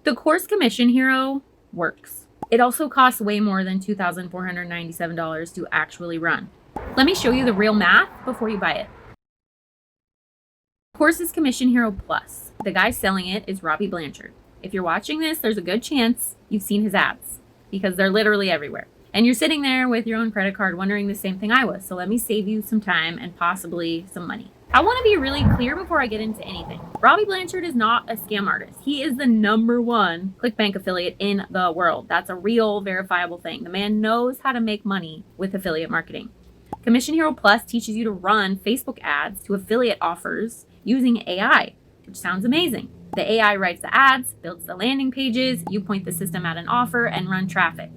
The course Commission Hero works. It also costs way more than $2,497 to actually run. Let me show you the real math before you buy it. Course is Commission Hero Plus. The guy selling it is Robbie Blanchard. If you're watching this, there's a good chance you've seen his ads because they're literally everywhere. And you're sitting there with your own credit card wondering the same thing I was. So let me save you some time and possibly some money. I want to be really clear before I get into anything. Robbie Blanchard is not a scam artist. He is the #1 ClickBank affiliate in the world. That's a real verifiable thing. The man knows how to make money with affiliate marketing. Commission Hero Plus teaches you to run Facebook ads to affiliate offers using AI, which sounds amazing. The AI writes the ads, builds the landing pages, you point the system at an offer and run traffic.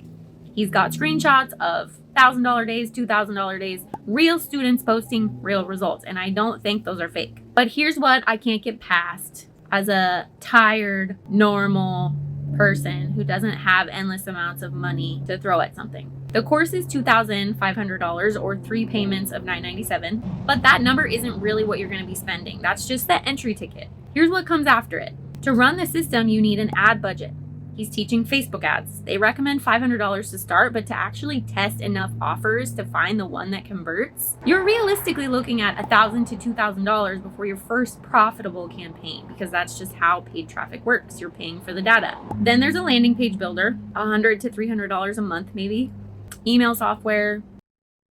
He's got screenshots of $1,000 days, $2,000 days, real students posting real results. And I don't think those are fake. But here's what I can't get past as a tired, normal person who doesn't have endless amounts of money to throw at something. The course is $2,500 or 3 payments of $997, but that number isn't really what you're going to be spending. That's just the entry ticket. Here's what comes after it. To run the system, you need an ad budget. He's teaching Facebook ads. They recommend $500 to start, but to actually test enough offers to find the one that converts, you're realistically looking at $1,000 to $2,000 before your first profitable campaign, because that's just how paid traffic works. You're paying for the data. Then there's a landing page builder, $100 to $300 a month maybe, email software,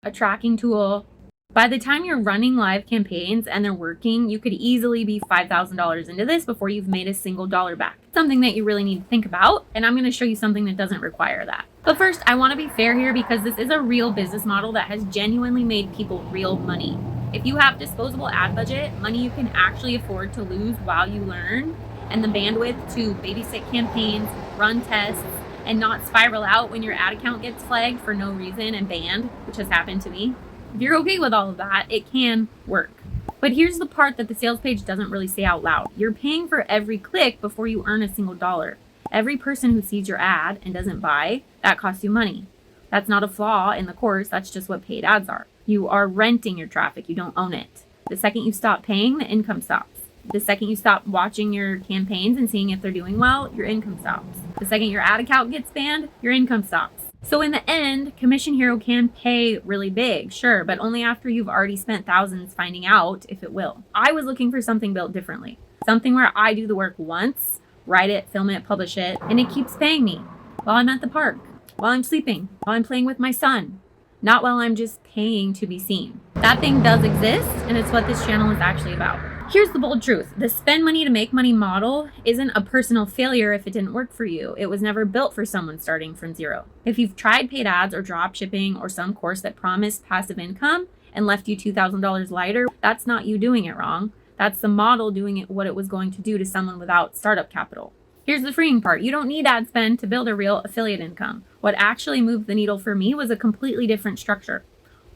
a tracking tool. By the time you're running live campaigns and they're working, you could easily be $5,000 into this before you've made a single dollar back. Something that you really need to think about, and I'm going to show you something that doesn't require that. But first, I want to be fair here because this is a real business model that has genuinely made people real money. If you have disposable ad budget, money you can actually afford to lose while you learn, and the bandwidth to babysit campaigns, run tests, and not spiral out when your ad account gets flagged for no reason and banned, which has happened to me. If you're okay with all of that, it can work. But here's the part that the sales page doesn't really say out loud. You're paying for every click before you earn a single dollar. Every person who sees your ad and doesn't buy, that costs you money. That's not a flaw in the course. That's just what paid ads are. You are renting your traffic. You don't own it. The second you stop paying, the income stops. The second you stop watching your campaigns and seeing if they're doing well, your income stops. The second your ad account gets banned, your income stops. So in the end, Commission Hero can pay really big, sure, but only after you've already spent thousands finding out if it will. I was looking for something built differently. Something where I do the work once, write it, film it, publish it, and it keeps paying me while I'm at the park, while I'm sleeping, while I'm playing with my son, not while I'm just paying to be seen. That thing does exist, and it's what this channel is actually about. Here's the bold truth. The spend money to make money model isn't a personal failure if it didn't work for you. It was never built for someone starting from zero. If you've tried paid ads or drop shipping or some course that promised passive income and left you $2,000 lighter, that's not you doing it wrong. That's the model doing it what it was going to do to someone without startup capital. Here's the freeing part. You don't need ad spend to build a real affiliate income. What actually moved the needle for me was a completely different structure.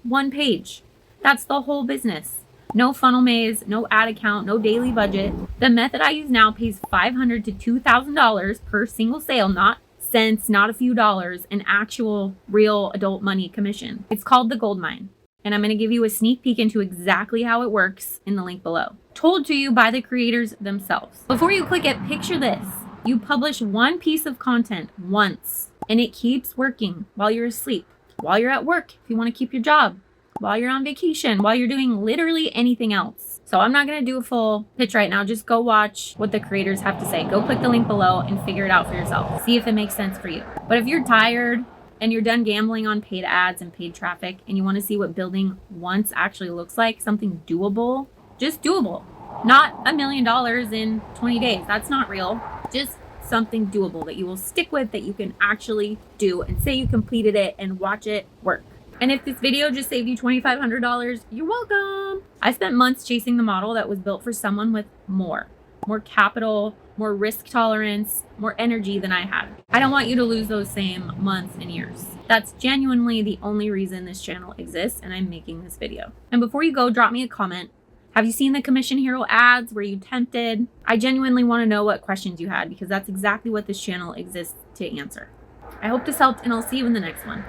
One page. That's the whole business. No funnel maze, no ad account, no daily budget. The method I use now pays $500 to $2,000 per single sale, not cents, not a few dollars, an actual real adult money commission. It's called the Gold Mine, and I'm going to give you a sneak peek into exactly how it works in the link below. Told to you by the creators themselves. Before you click it, picture this. You publish one piece of content once, and it keeps working while you're asleep, while you're at work, if you want to keep your job, while you're on vacation, while you're doing literally anything else. So I'm not going to do a full pitch right now. Just go watch what the creators have to say. Go click the link below and figure it out for yourself. See if it makes sense for you. But if you're tired and you're done gambling on paid ads and paid traffic and you want to see what building once actually looks like, something doable, just doable. Not $1 million in 20 days. That's not real. Just something doable that you will stick with, that you can actually do and say you completed it and watch it work. And if this video just saved you $2,500, you're welcome. I spent months chasing the model that was built for someone with more capital, more risk tolerance, more energy than I had. I don't want you to lose those same months and years. That's genuinely the only reason this channel exists and I'm making this video. And before you go, drop me a comment. Have you seen the Commission Hero ads? Were you tempted? I genuinely want to know what questions you had because that's exactly what this channel exists to answer. I hope this helped and I'll see you in the next one.